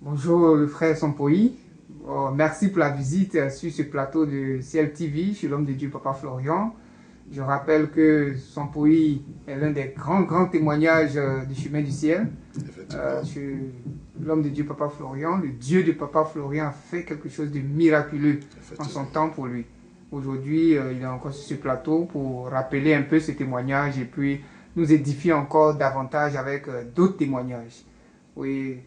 Bonjour le frère Sampoï. Merci pour la visite sur ce plateau de Ciel TV. Je suis l'homme de Dieu, Papa Florian. Je rappelle que Sampoï est l'un des grands témoignages du chemin du ciel. Je suis l'homme de Dieu, Papa Florian. Le Dieu de Papa Florian a fait quelque chose de miraculeux en son temps pour lui. Aujourd'hui, il est encore sur ce plateau pour rappeler un peu ce témoignage et puis nous édifier encore davantage avec d'autres témoignages. Oui,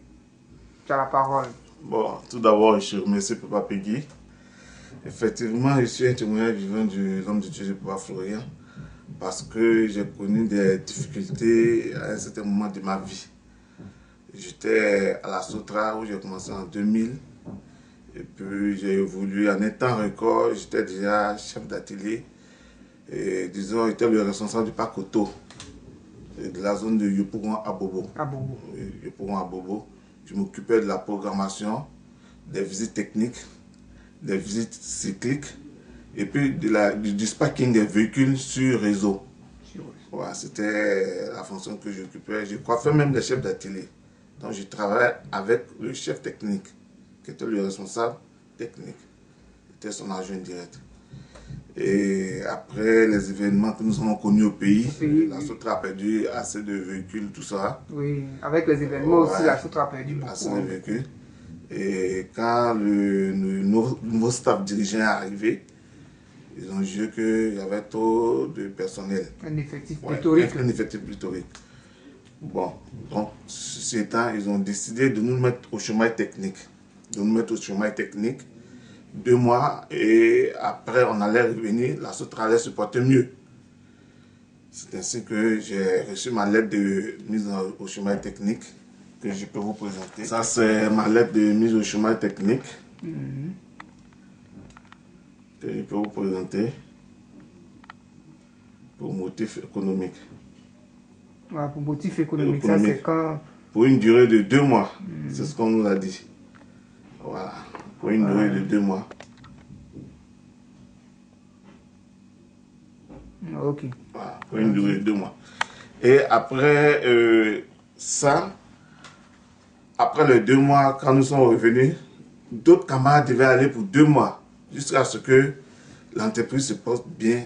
tu as la parole. Bon, tout d'abord, je remercie Papa Peggy. Effectivement, je suis un témoignage vivant de l'homme de Dieu, Papa Florian, parce que j'ai connu des difficultés à un certain moment de ma vie. J'étais à la Sotra où j'ai commencé en 2000. Et puis j'ai évolué en un temps record. J'étais déjà chef d'atelier. Et disons, j'étais le responsable du parc auto de la zone de Yopougon à Bobo. Yopougon à Bobo. Je m'occupais de la programmation, des visites techniques, des visites cycliques et puis du sparking des véhicules sur réseau. Voilà, c'était la fonction que j'occupais. Je coiffais même des chefs d'atelier. Donc je travaillais avec le chef technique, qui était le responsable technique. C'était son agent direct. Et après les événements que nous avons connus au pays, la Sotra a perdu assez de véhicules, tout ça. Oui, avec les événements aussi, la Sotra a perdu beaucoup. Assez de véhicules. Et quand le nouveau staff dirigeant est arrivé, ils ont jugé qu'il y avait trop de personnel. Un effectif pléthorique. Un effectif pléthorique. Bon, donc, ceci étant, ils ont décidé de nous mettre au chômage technique. 2 mois, et après on allait revenir, la Sotra allait se porter mieux. C'est ainsi que j'ai reçu ma lettre de mise au chômage technique que je peux vous présenter. Ça, c'est ma lettre de mise au chômage technique que je peux vous présenter pour motif économique. Ouais, pour motif économique, ça c'est quand... Pour une durée de 2 mois, c'est ce qu'on nous a dit. Voilà, pour une durée de 2 mois. Ok. Voilà, pour une durée de 2 mois. Et après ça, après les 2 mois, quand nous sommes revenus, d'autres camarades devaient aller pour 2 mois, jusqu'à ce que l'entreprise se porte bien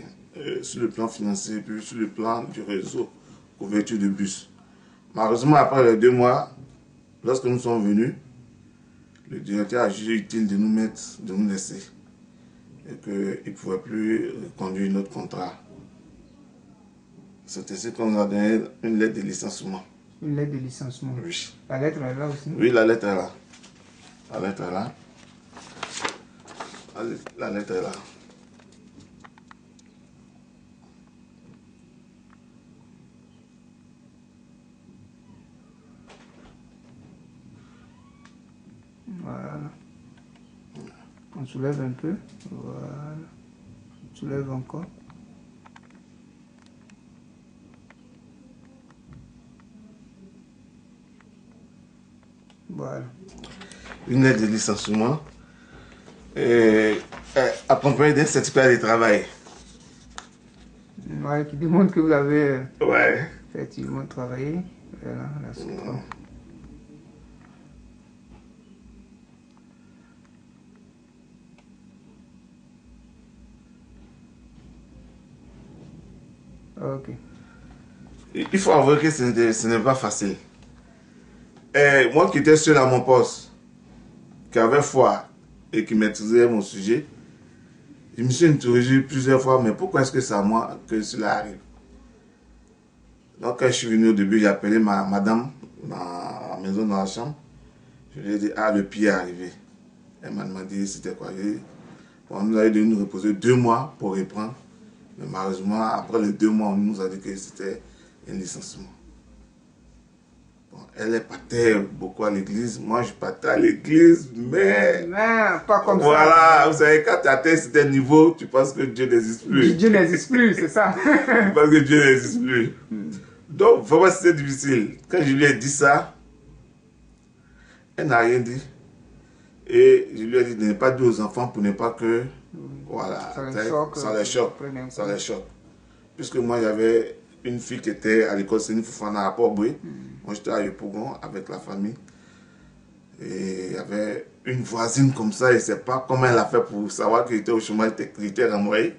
sur le plan financier, puis sur le plan du réseau, couverture de bus. Malheureusement, après les 2 mois, lorsque nous sommes venus, le directeur a jugé utile de nous laisser, et qu'il ne pouvait plus conduire notre contrat. C'est ainsi qu'on nous a donné une lettre de licenciement. Une lettre de licenciement. Oui. La lettre est là aussi. Oui, la lettre est là. La lettre est là. La lettre est là. Voilà. On soulève un peu. Voilà. On soulève encore. Voilà. Une lettre de licenciement accompagnée d'un certificat de travail. Ouais, qui démontre que vous avez Ouais. effectivement travaillé. Voilà, la Sotra. Ok. Il faut avouer que ce n'est pas facile. Et moi qui étais seul à mon poste, qui avait foi et qui maîtrisait mon sujet, je me suis interrogé plusieurs fois, mais pourquoi est-ce que c'est à moi que cela arrive? Donc quand je suis venu au début, j'ai appelé madame dans la maison, dans la chambre. Je lui ai dit, ah, le pire est arrivé. Elle m'a demandé c'était quoi. On nous avait dû nous reposer 2 mois pour reprendre. Mais malheureusement, après les 2 mois, on nous a dit que c'était un licenciement. Bon, elle partait beaucoup à l'église. Moi, je partais à l'église, mais... Non, pas comme voilà, ça. Voilà, vous savez, quand tu atteins un certain niveau, tu penses que Dieu n'existe plus. Dieu n'existe plus, c'est ça. Tu penses que Dieu n'existe plus. Donc, vraiment, c'était difficile. Quand je lui ai dit ça, elle n'a rien dit. Et je lui ai dit de ne pas dire aux enfants pour ne pas que... Voilà, ça les choque. Puisque moi, j'avais une fille qui était à l'école Séni Fofana à Port-Boué. Moi, j'étais à Yopougon avec la famille. Et il y avait une voisine comme ça, je ne sais pas comment elle a fait pour savoir qu'il était au chômage, qu'il était renvoyé.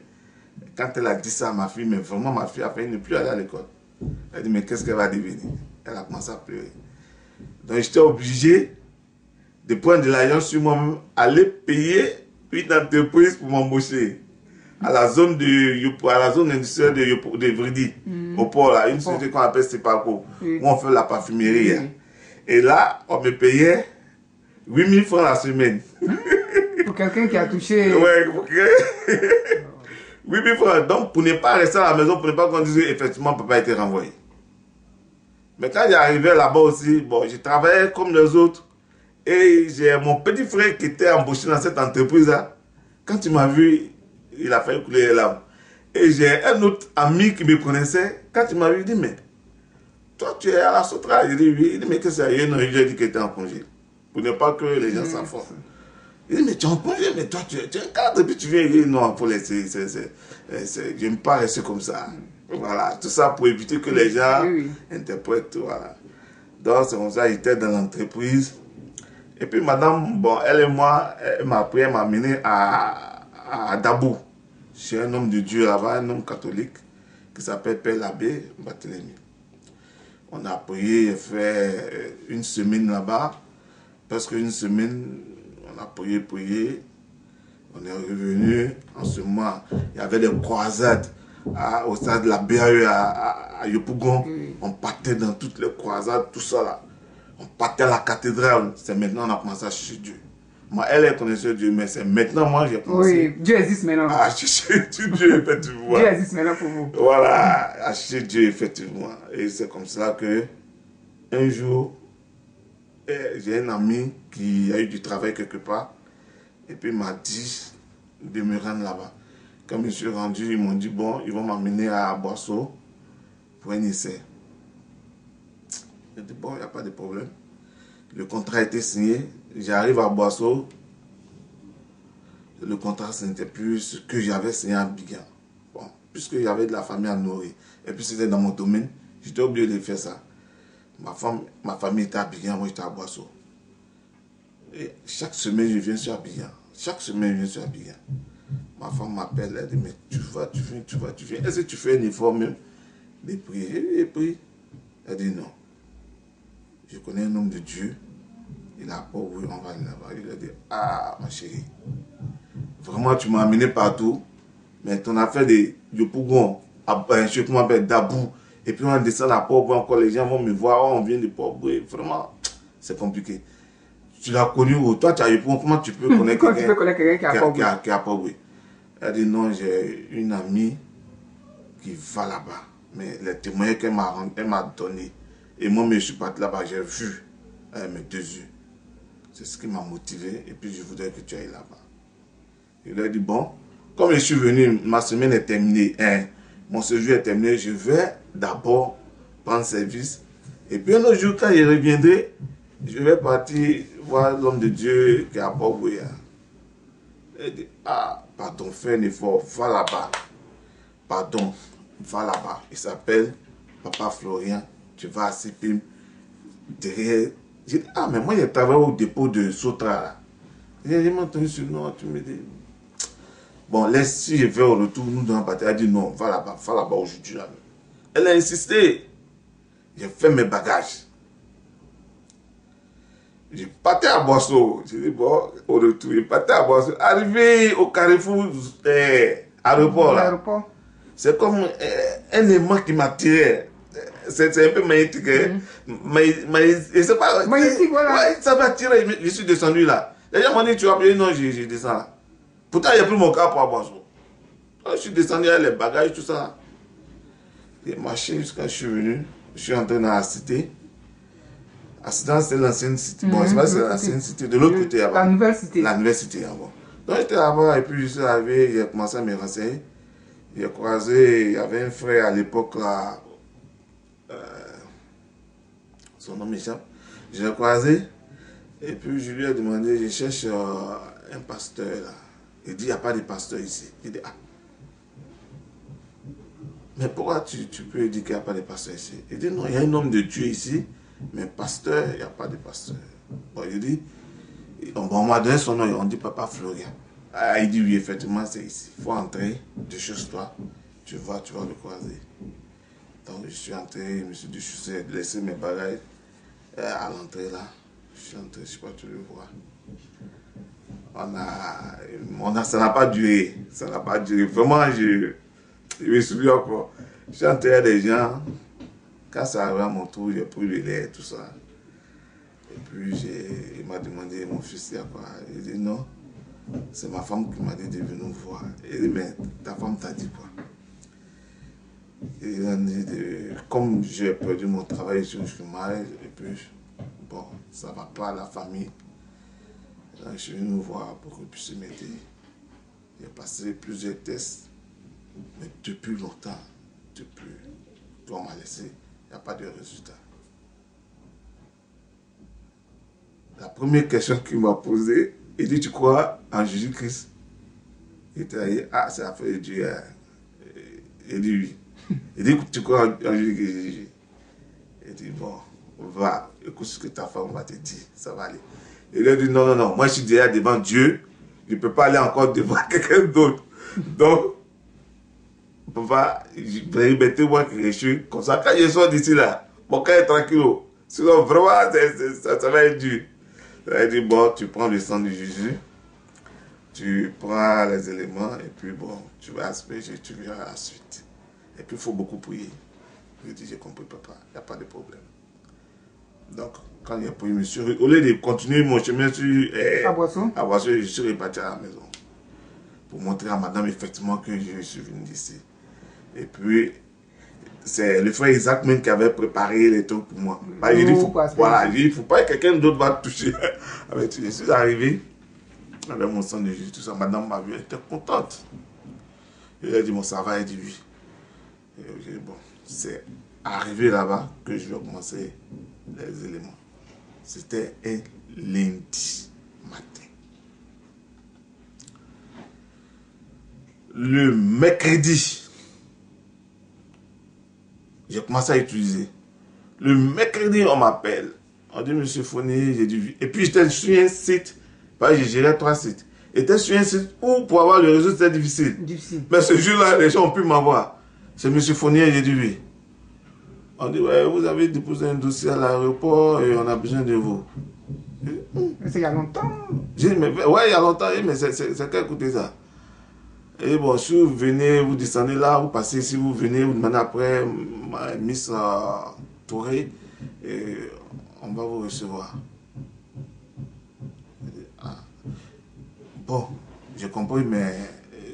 Quand elle a dit ça à ma fille, mais vraiment ma fille a failli ne plus aller à l'école. Elle a dit, mais qu'est-ce qu'elle va devenir? Elle a commencé à pleurer. Donc j'étais obligé de prendre de l'argent sur moi-même, aller payer une entreprise pour m'embaucher à la zone industrielle de Vridi, au port là, une société qu'on appelle Sepaco, où on fait la parfumerie. Et là, on me payait 8000 francs la semaine. Pour quelqu'un qui a touché... Ouais, pour que... 8000 francs. Donc, pour ne pas rester à la maison, pour ne pas qu'on dise effectivement, papa a été renvoyé. Mais quand j'arrivais là-bas aussi, bon, je travaillais comme les autres. Et j'ai mon petit frère qui était embauché dans cette entreprise-là. Quand il m'a vu, il a failli couler les larmes. Et j'ai un autre ami qui me connaissait. Quand il m'a vu, il dit, mais toi, tu es à la Sotra. Il dit, oui. Il dit, mais qu'est-ce que c'est? Non, il a dit qu'il était en congé. Pour ne pas que les gens s'enfoncent. Il dit, mais tu es en congé, mais toi, tu es un cadre, et puis tu viens. Il dit, non, il faut laisser. Je n'aime pas rester comme ça. Voilà, tout ça pour éviter que les gens interprètent. Voilà. Donc, c'est comme ça, j'étais dans l'entreprise. Et puis, madame, bon, elle et moi, elle m'a pris, elle m'a amené à Dabou, chez un homme de Dieu là-bas, un homme catholique, qui s'appelle Père l'abbé Barthélemy. On a prié, fait une semaine là-bas, presque une semaine, on a prié. On est revenu en ce mois. Il y avait des croisades au stade de la BAE à Yopougon. On partait dans toutes les croisades, tout ça là. On partait à la cathédrale. C'est maintenant qu'on a commencé à chercher Dieu. Moi, elle connaissait Dieu, mais c'est maintenant moi j'ai commencé. Oui, Dieu existe maintenant. À chercher Dieu, effectivement. Dieu existe maintenant pour vous. Voilà, à chercher Dieu, effectivement. Et c'est comme ça que, un jour, j'ai un ami qui a eu du travail quelque part. Et puis il m'a dit de me rendre là-bas. Quand je me suis rendu, ils m'ont dit, bon, ils vont m'amener à Boisseau pour un essai. J'ai dit, bon, il n'y a pas de problème. Le contrat a été signé. J'arrive à Boisseau. Le contrat, ce n'était plus ce que j'avais signé à Abidjan. Bon, puisqu'il y avait de la famille à nourrir. Et puis c'était dans mon domaine, j'étais obligé de faire ça. Ma famille était à Abidjan, moi j'étais à Boisseau. Et chaque semaine, je viens sur Abidjan. Chaque semaine, je viens sur Abidjan. Ma femme m'appelle, elle dit, mais tu viens. Est-ce que tu fais un effort même de prier? Et puis, elle dit non. Je connais un homme de Dieu. Il a pas oublié, on va aller là-bas. Il a dit, ah, ma chérie, vraiment, tu m'as amené partout, mais ton affaire de Yopougon, je sais comment m'appelle, Dabou, et puis on descend à Port-Boué, encore les gens vont me voir, oh, on vient de Port-Boué, vraiment, c'est compliqué. Tu l'as connu où? Toi, tu as Yopougon, comment tu peux connaître quelqu'un qui a Port-Boué? Elle dit, non, j'ai une amie qui va là-bas, mais les témoignages qu'elle m'a donné, et moi, je suis parti là-bas, j'ai vu avec mes deux yeux. C'est ce qui m'a motivé, et puis je voudrais que tu ailles là-bas. Il a dit, bon, comme je suis venu, ma semaine est terminée, mon séjour est terminé, je vais d'abord prendre service. Et puis un autre jour, quand je reviendrai, je vais partir voir l'homme de Dieu qui est à Port-Boué. Il dit, ah, pardon, fais un effort, va là-bas. Pardon, va là-bas. Il s'appelle Papa Florian, tu vas à Sipim, derrière. J'ai dit, ah, mais moi, je travaille au dépôt de Sotra, là. J'ai entendu ce nom, tu me dis. Bon, laisse, si je vais au retour, nous devons partir. Elle a dit non, va là-bas aujourd'hui. Là. Elle a insisté. J'ai fait mes bagages. Je partais à Boisseau. J'ai dit bon, au retour, je partais à Boisseau. Arrivé au carrefour, aéroport là. C'est comme un aimant qui m'attirait. C'est un peu magnétique. Mais c'est pas. Magnétique, voilà. Ouais, ça m'a attiré. Je suis descendu là. Les gens m'ont dit, tu vas payer? Non, je descends là. Pourtant, il n'y a plus mon cas pour Boisseau. Je suis descendu avec les bagages, tout ça. J'ai marché jusqu'à je suis venu. Je suis entré dans la cité. La cité, c'est l'ancienne cité. Bon, c'est pas c'est l'ancienne cité. De l'autre côté, là-bas. La nouvelle cité. La nouvelle cité, là-bas. Donc, j'étais là-bas et puis je suis arrivé. J'ai commencé à me renseigner. J'ai croisé, il y avait un frère à l'époque là. Son nom m'échappe. Je l'ai croisé. Et puis, je lui ai demandé, je cherche un pasteur là. Il dit, il n'y a pas de pasteur ici. Il dit, ah. Mais pourquoi tu peux dire qu'il n'y a pas de pasteur ici? Il dit, non, il y a un homme de Dieu ici, mais pasteur, il n'y a pas de pasteur. Bon, il dit, on m'a donné son nom, on dit Papa Florian. Ah, il dit oui, effectivement, c'est ici. Il faut entrer, de chez toi, tu vas le croiser. Donc je suis entré, je me suis dit, je sais laisser mes bagages à l'entrée là. Je suis entré, je ne sais pas, tu le vois. Ça n'a pas duré. Ça n'a pas duré. Vraiment, je me souviens encore. Je suis entré à des gens. Quand ça arrive à mon tour, j'ai pris le lait, tout ça. Et puis, il m'a demandé, mon fils, il y a quoi? Il dit non. C'est ma femme qui m'a dit de venir nous voir. Il dit, mais ta femme t'a dit quoi? Il a dit, comme j'ai perdu mon travail sur le chômage, et puis, bon, ça ne va pas, la famille. Je suis venu nous voir pour qu'il puisse m'aider. J'ai passé plusieurs tests, mais depuis longtemps, depuis qu'on m'a laissé, il n'y a pas de résultat. La première question qu'il m'a posée, il dit, tu crois en Jésus-Christ? Il était dit, ah, c'est l'affaire de Dieu. Il dit oui. Il dit, tu crois en Jésus-Christ? Il dit, bon, va, écoute ce que ta femme va te dire, ça va aller. Il a dit, non, non, non, moi je suis déjà devant Dieu, je ne peux pas aller encore devant quelqu'un d'autre. Donc, papa, mettez-moi quelque chose comme ça. Quand je sors d'ici là, mon cœur est tranquille. Sinon, vraiment, ça va être dur. Il a dit, bon, tu prends le sang de Jésus, tu prends les éléments, et puis bon, tu vas asperger, tu verras la suite. Et puis, il faut beaucoup prier. Je dis, j'ai compris, papa, il n'y a pas de problème. Donc, quand il y a prié, monsieur, au lieu de continuer mon chemin sur à Boisson, je suis reparti à la maison pour montrer à madame effectivement que je suis venu d'ici. Et puis, c'est le frère Isaac même qui avait préparé les trucs pour moi. Bah, il dit, voilà, il ne faut pas que quelqu'un d'autre va toucher. Je suis arrivé avec mon sang de Jésus, tout ça. Madame m'a vu, elle était contente. Il a dit, bon, ça va, elle dit oui. Et j'ai dit, bon, c'est arrivé là-bas que je vais commencer les éléments. C'était un lundi matin. Le mercredi, j'ai commencé à utiliser. Le mercredi, on m'appelle. On dit, monsieur Fournier, j'ai dit oui. Et puis, j'étais sur un site, parce que j'ai géré 3 sites. J'étais sur un site où pour avoir le réseau, c'était difficile. Mais ce jour-là, les gens ont pu m'avoir. C'est monsieur Fournier, j'ai dit oui. On dit, ouais, vous avez déposé un dossier à l'aéroport et on a besoin de vous. C'est il y a longtemps. J'ai dit, mais ouais, il y a longtemps, mais c'est qu'à écouter ça. Et bon, si vous venez, vous descendez là, vous passez ici, vous venez, vous demandez après Miss Touré, et on va vous recevoir. Ah. Bon, j'ai compris, mais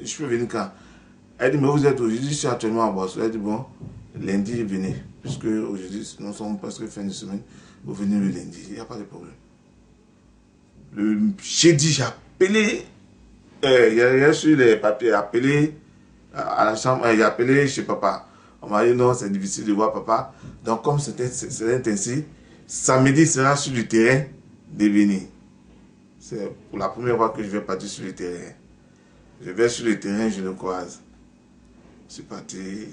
je peux venir quand? Elle dit, mais vous êtes aujourd'hui, je suis actuellement à Boisson. Elle dit, bon, lundi, venez. Puisque aujourd'hui, nous sommes presque fin de semaine, vous venez le lundi, il n'y a pas de problème. Le jeudi, j'ai appelé, il y a sur les papiers, appelé à la chambre, j'ai appelé chez papa. On m'a dit non, c'est difficile de voir papa. Donc comme c'était ainsi, samedi sera sur le terrain de venir. C'est pour la première fois que je vais partir sur le terrain. Je vais sur le terrain, je le croise. Je suis parti,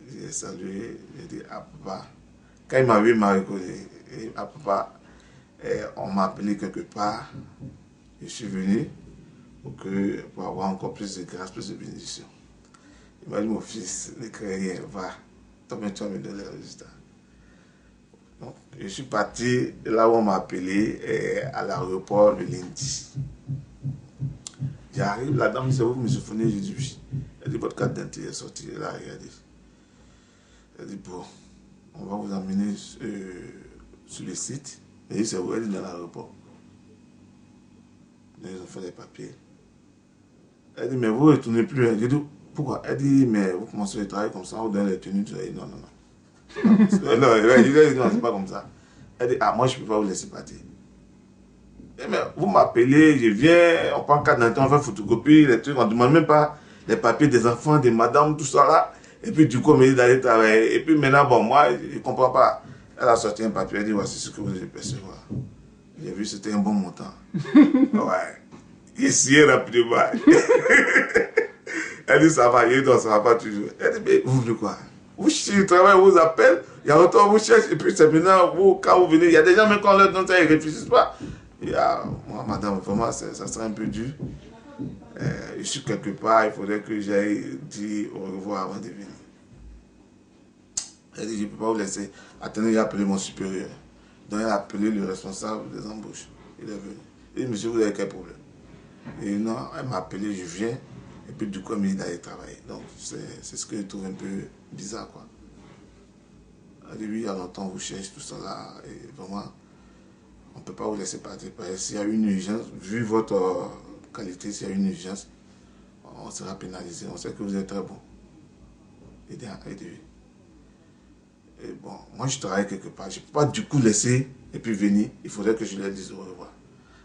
j'ai salué, j'ai dit à papa. Quand il m'a vu, il m'a reconnu. Et à papa, on m'a appelé quelque part. Je suis venu pour avoir encore plus de grâce, plus de bénédiction. Il m'a dit, mon fils, ne crée rien, va. Toi-même, tu vas me donner les résultats. Donc, je suis parti là où on m'a appelé à l'aéroport le lundi. J'arrive, la dame, c'est vous, M. Fournier, j'ai dit oui. Elle dit, votre carte d'identité est sortie. Elle a regardé. Elle dit, bon, on va vous emmener sur le site. Elle dit, c'est où? Elle est dans l'aéroport. Ils ont fait les papiers. Elle dit, mais vous ne retournez plus. J'ai dit, pourquoi? Elle dit, mais vous commencez le travail comme ça, vous donnez les tenues. Elle dit, non, non, non. Non, c'est pas comme ça. Elle dit, ah, moi, je ne peux pas vous laisser partir. Mais vous m'appelez, je viens, on prend carte d'identité, on fait photocopie, les trucs, on ne demande même pas les papiers des enfants, des madames, tout ça là. Et puis, du coup, on me dit d'aller travailler. Et puis, maintenant, bon, moi, je ne comprends pas. Elle a sorti un papier, elle dit, voici ce que vous devez percevoir. J'ai vu, c'était un bon montant. Ouais. Il essayait rapidement. Elle dit, ça va, il dit, non, ça va pas toujours. Elle dit, mais vous voulez quoi? Vous cherchez le travail, on vous appelle, il y a longtemps, vous cherchez, et puis c'est maintenant, vous, quand vous venez, il y a des gens, même quand on leur donne ça, ils ne réfléchissent pas. Et moi, madame, vraiment, ça serait un peu dur. Je suis quelque part, il faudrait que j'aille dire au revoir avant de venir. Elle dit, je ne peux pas vous laisser. Attendez, j'ai appelé mon supérieur. Donc, il a appelé le responsable des embauches. Il est venu. Il dit, monsieur, vous avez quel problème? Et non, elle m'a appelé, je viens. Et puis, du coup, elle m'a dit d'aller travailler. Donc, c'est ce que je trouve un peu bizarre, quoi. Elle dit, oui, il y a longtemps, vous cherchez tout ça là. Et vraiment, on ne peut pas vous laisser partir. S'il y a une urgence, vu votre qualité, s'il y a une urgence, on sera pénalisé. On sait que vous êtes très bon. Et bon, moi je travaille quelque part. Je ne peux pas du coup laisser et puis venir. Il faudrait que je leur dise au revoir.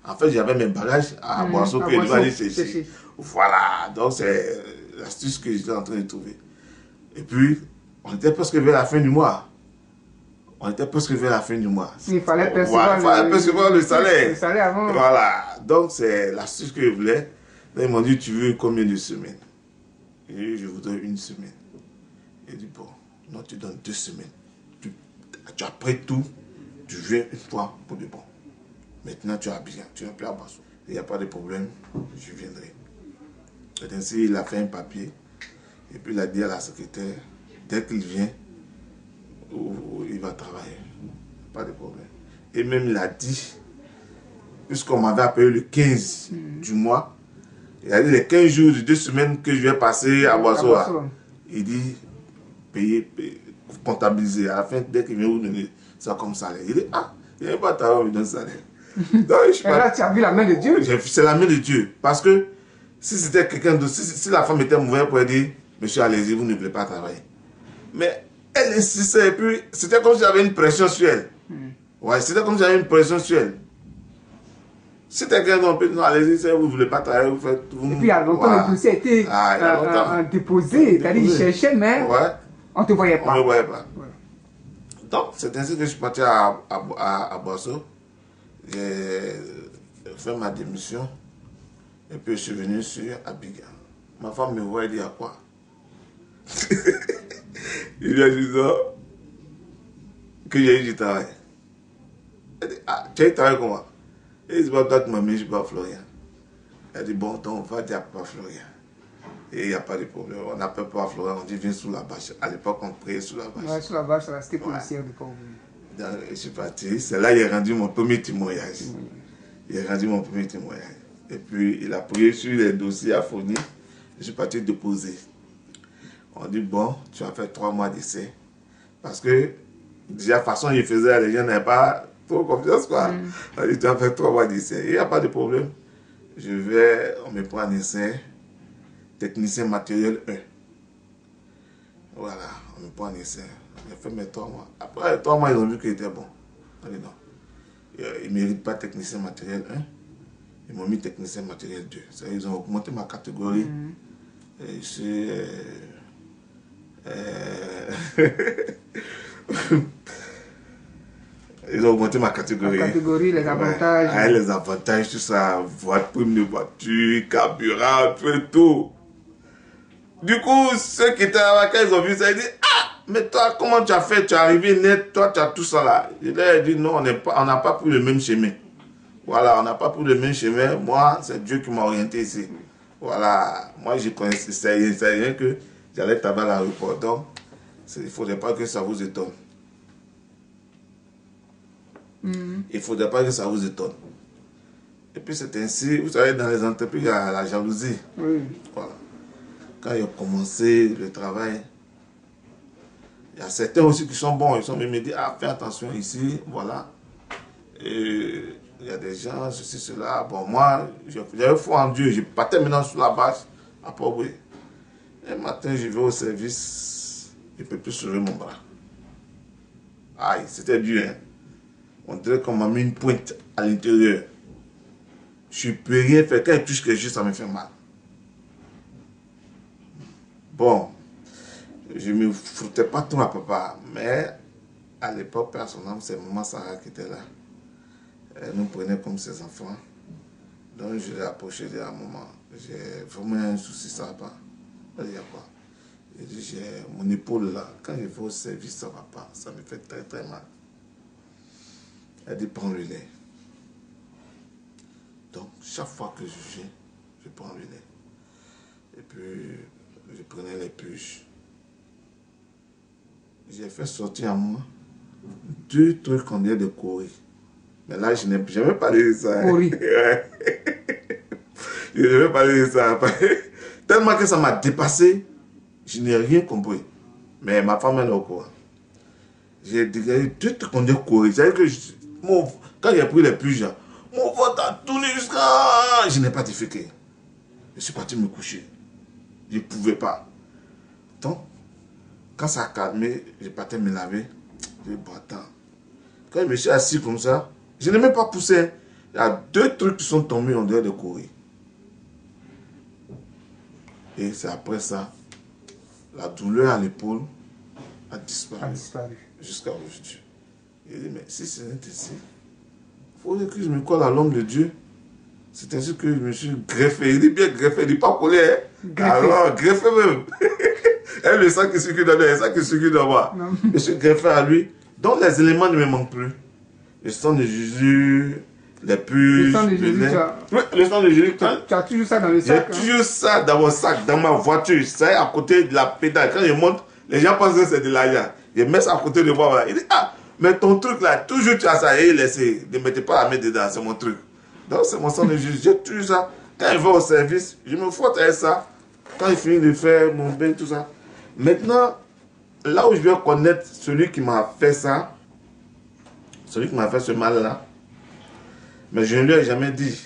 En fait, j'avais mes bagages à Boisseau que je dois aller chercher. Voilà, donc c'est l'astuce que j'étais en train de trouver. Et puis, on était presque vers la fin du mois. Il fallait percevoir le salaire. Le salaire avant. Voilà, donc c'est l'astuce que je voulais. Là, ils m'ont dit, tu veux combien de semaines? Et je voudrais une semaine. Il dit, bon, non, tu donnes 2 semaines. Tu as pris tout, tu viens une fois pour de bon. Maintenant, tu as bien, tu n'as plus à Boisseau. Il n'y a pas de problème, je viendrai. Et ainsi, il a fait un papier. Et puis, il a dit à la secrétaire, dès qu'il vient, il va travailler. Pas de problème. Et même, il a dit, puisqu'on m'avait appelé le 15 du mois, il a dit les 15 jours de 2 semaines que je vais passer à Boisseau. Il dit, payer, comptabiliser. À la fin, dès qu'il vient vous donner ça comme salaire, il dit, il n'y a pas de travail, il donne salaire. Donc, là, tu as vu la main de Dieu. C'est la main de Dieu. Parce que si c'était quelqu'un d'autre, si la femme était mauvaise, elle pourrait dire, monsieur, allez-y, vous ne voulez pas travailler. Mais elle insistait, et puis c'était comme si j'avais une pression sur elle. Ouais, c'était comme si j'avais une pression sur elle. Si quelqu'un d'autre, non, allez-y, vous ne voulez pas travailler, vous faites tout. Et puis, il y a longtemps, le dossier a été déposé, c'est-à-dire, il cherchait, mais on ne te voyait pas. On ne me voyait pas. Ouais. Donc, c'est ainsi que je suis parti à Boisseau. J'ai fait ma démission. Et puis, je suis venu sur Abidjan. Ma femme me voit et dit, à quoi? Il lui a dit ça, que j'ai eu du travail. Elle dit, tu as eu du travail comment? Il dit, toi, tu m'as mis, je ne suis pas Florian. Elle dit, bon, donc on va dire à Papa Florian. Et il n'y a pas de problème. On appelle Papa Florian, on dit, viens sous la bâche. À l'époque, on priait sous la bâche. Ouais, sous la bâche, c'était policière de Port. Donc, je suis parti. C'est là qu'il a rendu mon premier témoignage. Il a rendu mon premier témoignage. Et puis, il a prié sur les dossiers à fournir. Je suis parti déposer. On dit, bon, tu as fait 3 mois d'essai. Parce que, déjà, de façon, il faisait, les gens n'avaient pas trop confiance, quoi. On dit, tu as fait 3 mois d'essai. Il n'y a pas de problème. On me prend un essai, technicien matériel 1. Voilà, on me prend un essai. J'ai fait mes 3 mois. Après 3 mois, ils ont vu qu'il était bon. On dit, non. Il ne mérite pas technicien matériel 1. Ils m'ont mis technicien matériel 2. Ils ont augmenté ma catégorie. Et je suis... Ils ont augmenté ma catégorie. La catégorie, les avantages. Ouais, les avantages, tout ça. Prime de voiture, carburant, tout. Du coup, ceux qui étaient là, quand ils ont vu ça, ils disent, mais toi, comment tu as fait? Tu es arrivé net, toi, tu as tout ça là. Je leur ai dit, non, on n'a pas pris le même chemin. Voilà, on n'a pas pris le même chemin. Moi, c'est Dieu qui m'a orienté ici. Voilà, moi, je connaissais, c'est rien que j'allais travailler à l'aéroport. Donc, il ne faudrait pas que ça vous étonne. Il ne faudrait pas que ça vous étonne. Et puis, c'est ainsi, vous savez, dans les entreprises, il y a la jalousie. Voilà. Quand ils ont commencé le travail, il y a certains aussi qui sont bons. Ils sont même dit, fais attention ici, voilà. Et il y a des gens, ceci, cela. Bon, moi, j'avais foi en Dieu. Je partais maintenant sur la base à Port-Boué. Un matin, je vais au service, je ne peux plus soulever mon bras. Aïe, c'était dur, hein. On dirait qu'on m'a mis une pointe à l'intérieur. Je ne peux rien faire. Quand il touche quelque chose, ça me fait mal. Bon, je ne me foutais pas trop à papa, mais à l'époque, personnellement, c'est maman Sarah qui était là. Elle nous prenait comme ses enfants. Donc, je l'ai approché de la maman. J'ai vraiment un souci, ça va pas. Elle dit, il y a quoi? Je dis, j'ai mon épaule là. Quand je vais au service, ça ne va pas. Ça me fait très très mal. Elle dit, prends le lait. Donc, chaque fois que je viens, je prends le nez. Et puis, je prenais les puges. J'ai fait sortir à moi 2 trucs qu'on dirait de Corée. Mais là, je n'ai jamais parlé de ça. Corée. Je n'ai jamais parlé de ça. Tellement que ça m'a dépassé, je n'ai rien compris. Mais ma femme est au courant. J'ai dégagé 2 trucs qu'on dirait Corée. C'est-à-dire que quand j'ai pris les puges, mon ventre a tourné jusqu'à... Je n'ai pas déféqué. Je suis parti me coucher. Je ne pouvais pas. Donc, quand ça a calmé, je partais me laver. Je dis, bon, attends. Quand je me suis assis comme ça, je n'ai même pas poussé. Il y a 2 trucs qui sont tombés en dehors de courir. Et c'est après ça, la douleur à l'épaule a disparu. Jusqu'à aujourd'hui. J'ai dit, mais si c'est ainsi, il faut que je me colle à l'homme de Dieu. C'est ainsi que je me suis greffé. Il dit bien greffé, il dit pas collé. Hein? Greffé. Alors, greffé même. Et le sang qui circule dans lui, le sang qui circule dans moi. Je suis greffé à lui. Donc les éléments ne me manquent plus. Le sang de Jésus, les puces. Le sang de Jésus, oui, le sang de Jésus. Tu as toujours ça dans le sac. J'ai toujours ça dans mon sac, dans ma voiture. Ça est à côté de la pédale. Quand je monte, les gens pensent que c'est de l'argent. Je mets ça à côté de moi. Voilà. Il dit, ah, mais ton truc là, toujours tu as ça. Et laissez, ne mettez pas la main dedans, c'est mon truc. Donc c'est mon sang de Jésus. J'ai toujours ça. Quand je vais au service, je me frotte avec ça. Quand il finit de faire mon bain, tout ça. Maintenant, là où je vais connaître celui qui m'a fait ça, celui qui m'a fait ce mal-là, mais je ne lui ai jamais dit.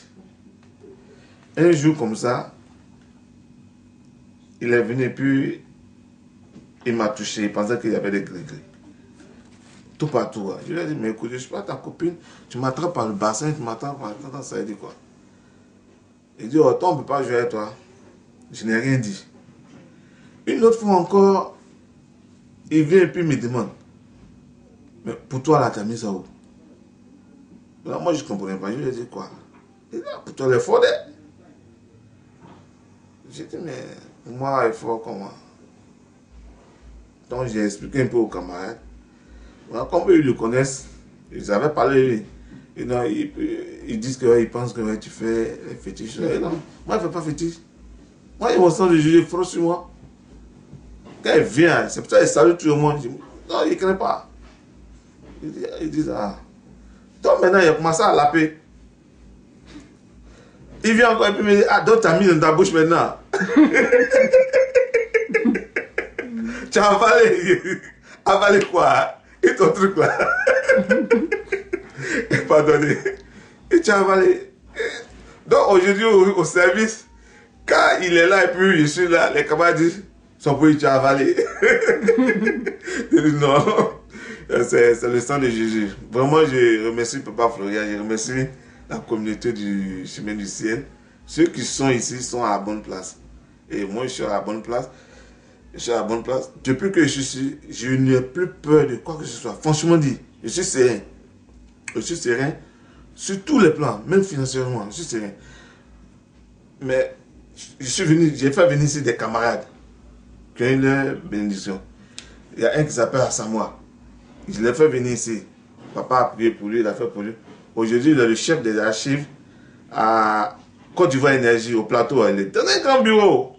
Un jour comme ça, il est venu et puis il m'a touché. Il pensait qu'il y avait des gris-gris. Tout partout. Je lui ai dit, mais écoute, je ne suis pas ta copine. Tu m'attrapes par le bassin, tu m'attrapes par le... Ça dit quoi? Il dit, oh, toi, on ne peut pas jouer avec toi. Je n'ai rien dit. Une autre fois encore, il vient et puis il me demande, mais pour toi, là, tu as mis ça où? Là, moi, je ne comprenais pas. Je lui ai dit quoi? Il dit, ah, pour toi, les forêts. J'ai dit, mais moi, il faut comment? Donc, j'ai expliqué un peu aux camarades. Voilà, comme eux, ils le connaissent, ils avaient parlé. Et non, ils disent qu'ils pensent que ouais, tu fais les fétiches. Et non, moi, je ne fais pas fétiche. Moi, ils vont s'en juger, il faut sur moi. Quand il vient, c'est pour ça qu'il salue tout le monde. Je dis, non, il ne connaît pas. Ils disent, ah. Donc maintenant, il a commencé à laper. Il vient encore et puis il me dit, ah, donc tu as mis dans ta bouche maintenant. Tu as avalé. Avalé quoi? Et ton truc là. Pardonnez. Et tu as avalé. Donc aujourd'hui, au service, quand il est là et puis je suis là, les camarades disent, son pays, tu as avalé. Je dis non. C'est le sang de Jésus. Vraiment, je remercie Papa Florian, je remercie la communauté du chemin du ciel. Ceux qui sont ici sont à la bonne place. Et moi, je suis à la bonne place. Je suis à la bonne place. Depuis que je suis ici, je n'ai plus peur de quoi que ce soit. Franchement dit, je suis serein. Je suis serein sur tous les plans, même financièrement, je suis serein. Mais je suis venu, j'ai fait venir ici des camarades qui ont eu leur bénédiction. Il y a un qui s'appelle Asamoah. Je l'ai fait venir ici. Papa a prié pour lui, il a fait pour lui. Aujourd'hui, il est le chef des archives à Côte d'Ivoire Énergie, au plateau. Il est dans un grand bureau.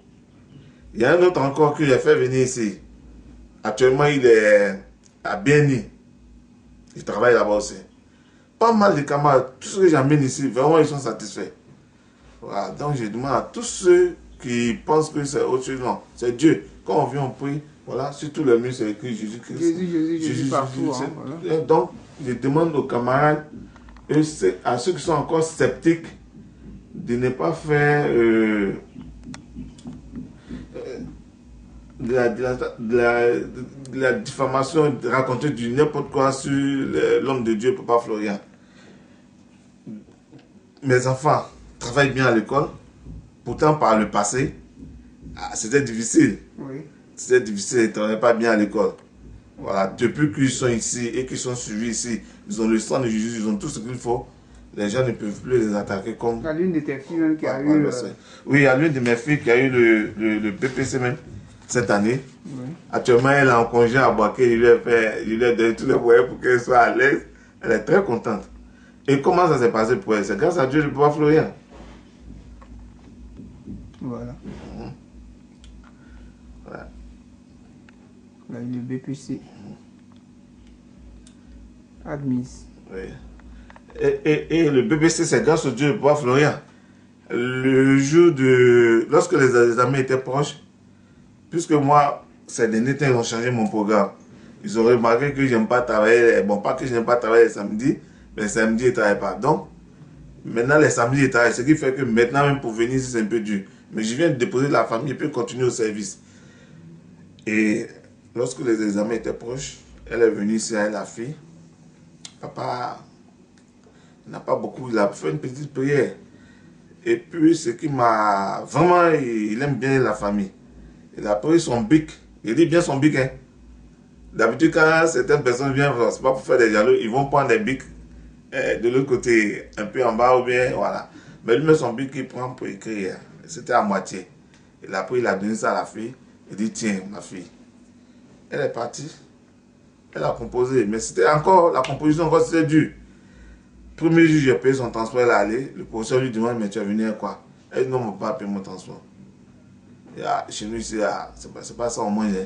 Il y a un autre encore que j'ai fait venir ici. Actuellement, il est à Béni. Il travaille là-bas aussi. Pas mal de camarades, tous ceux que j'amène ici, vraiment, ils sont satisfaits. Voilà, donc je demande à tous ceux qui pensent que c'est autre chose, non, c'est Dieu. Quand on vient, on prie. Voilà, sur tout le mur, c'est écrit Jésus-Christ. Jésus partout. Hein, voilà. Donc, je demande aux camarades, et à ceux qui sont encore sceptiques, de ne pas faire de la diffamation, de raconter du n'importe quoi sur l'homme de Dieu, Papa Florian. Mes enfants travaillent bien à l'école, pourtant par le passé, c'était difficile. Oui. C'était difficile, ils ne travaillaient pas bien à l'école. Voilà, depuis qu'ils sont ici et qu'ils sont suivis ici, ils ont le sang de Jésus, ils ont tout ce qu'il faut. Les gens ne peuvent plus les attaquer comme... Il y a l'une de tes filles même qui a eu... Oui, il y a l'une de mes filles qui a eu le BPC même cette année. Oui. Actuellement, elle est en congé à Boaké. Il lui a donné tous les moyens pour qu'elle soit à l'aise. Elle est très contente. Et comment ça s'est passé pour elle? C'est grâce à Dieu de Papa Florian. Voilà. Voilà. Là, le BPC. Admise. Oui. Et le BBC, c'est grâce au Dieu de Papa Florian. Le jour de... Lorsque les examens étaient proches, puisque moi, ces derniers temps, ils ont changé mon programme. Ils ont remarqué que je n'aime pas travailler. Bon, pas que je n'aime pas travailler les samedis, mais les samedis, je ne travaille pas. Donc, maintenant, les samedis, je travaille. Ce qui fait que maintenant, même pour venir ici, c'est un peu dur. Mais je viens de déposer la famille et puis continuer au service. Et lorsque les examens étaient proches, elle est venue ici avec la fille. Papa n'a pas beaucoup, il a fait une petite prière. Et puis, ce qui m'a... Vraiment, il aime bien la famille. Il a pris son bic. Il dit bien son bic, hein. D'habitude, quand certaines personnes viennent, c'est pas pour faire des jaloux, ils vont prendre des bics de l'autre côté, un peu en bas ou bien, voilà. Mais lui, met son bic qu'il prend pour écrire. C'était à moitié. Il a pris, il a donné ça à la fille. Il dit, tiens, ma fille. Elle est partie. Elle a composé. Mais c'était encore, la composition, encore, c'était dur. Premier jour, j'ai payé son transport, elle est allée. Le professeur lui demande, mais tu es venu à quoi? Elle dit, non, mon papa a payé mon transport. Et chez nous, ici, c'est pas ça au moins. Hein.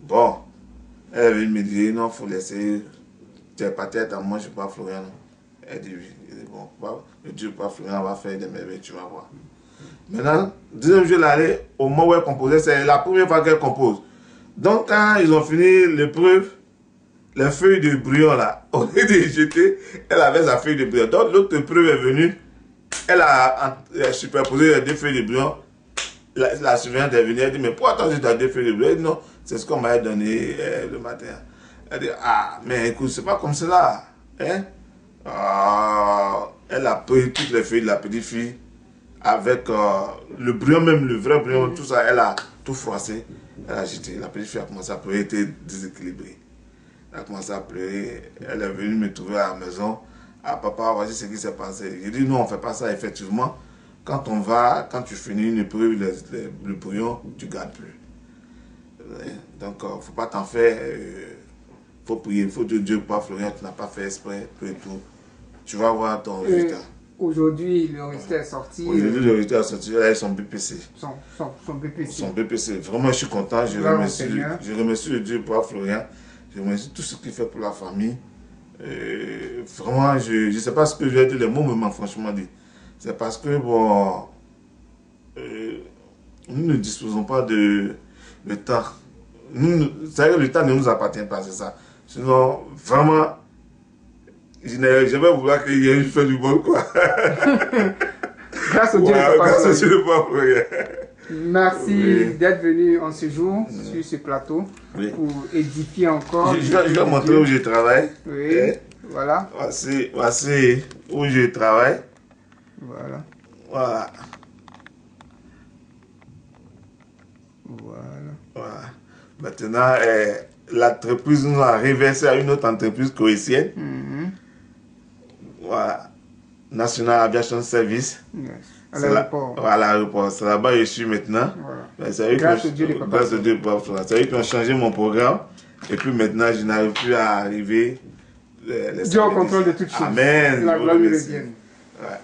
Bon. Elle est venue me dire, non, il faut laisser. Tu es parti à moi, je ne suis pas Florian. Elle dit oui. Il dit, bon, le Dieu pas Florian va faire des merveilles, tu vas voir. Maintenant, deuxième jour, elle est allée, au moment où elle composait, c'est la première fois qu'elle compose. Donc, quand ils ont fini l'épreuve, les feuilles de brouillon là, au lieu de les jeter, elle avait sa feuille de brouillon. Donc, l'autre épreuve est venue, elle a superposé les deux feuilles de brouillon. La surveillante est venue, elle dit, mais pourquoi tu as juste deux feuilles de brouillon? Elle dit, non, c'est ce qu'on m'a donné le matin. Elle dit, ah, mais écoute, c'est pas comme cela. Hein? Elle a pris toutes les feuilles de la petite fille avec le brouillon, même le vrai brouillon, tout ça, elle a tout froissé. Elle a jeté. La petite fille a commencé à pleurer, elle était déséquilibrée. Elle a commencé à pleurer. Elle est venue me trouver à la maison. Ah, papa, voici ce qui s'est passé. J'ai dit, non, on ne fait pas ça, effectivement. Quand tu finis une épreuve, le brouillon, tu ne gardes plus. Donc, il ne faut pas t'en faire. Il faut prier. Il faut dire Dieu, pas Florian, tu n'as pas fait exprès, tout et tout. Tu vas voir ton résultat. Aujourd'hui, le résultat est sorti. Aujourd'hui, le résultat est sorti. Elle a son BPC. Son BPC. Son BPC. Vraiment, je suis content. Je remercie le Dieu pour Florian. Je remercie tout ce qu'il fait pour la famille. Vraiment, je ne sais pas ce que je vais dire. Les mots me manquent, franchement dit. C'est parce que, bon, nous ne disposons pas de temps. C'est-à-dire que le temps ne nous appartient pas, c'est ça. Sinon, vraiment, je vais vouloir qu'il y ait une fin du monde, quoi. Grâce au Dieu de Papa. Merci d'être venu en ce jour sur ce plateau pour édifier encore. Je vais montrer où je travaille. Oui, voilà. Voici où je travaille. Voilà. Voilà. Voilà. Maintenant, l'entreprise nous a reversé à une autre entreprise corécienne. Voilà. National Aviation Service. Yes. À l'aéroport. À l'aéroport. C'est là-bas que je suis maintenant. Voilà. Grâce au Dieu de Papa. Grâce au Dieu de Papa. C'est eux qui ont changé mon programme. Et puis maintenant, je n'arrive plus à arriver. Dieu au contrôle de toutes choses. Amen. La gloire lui revienne. Ouais.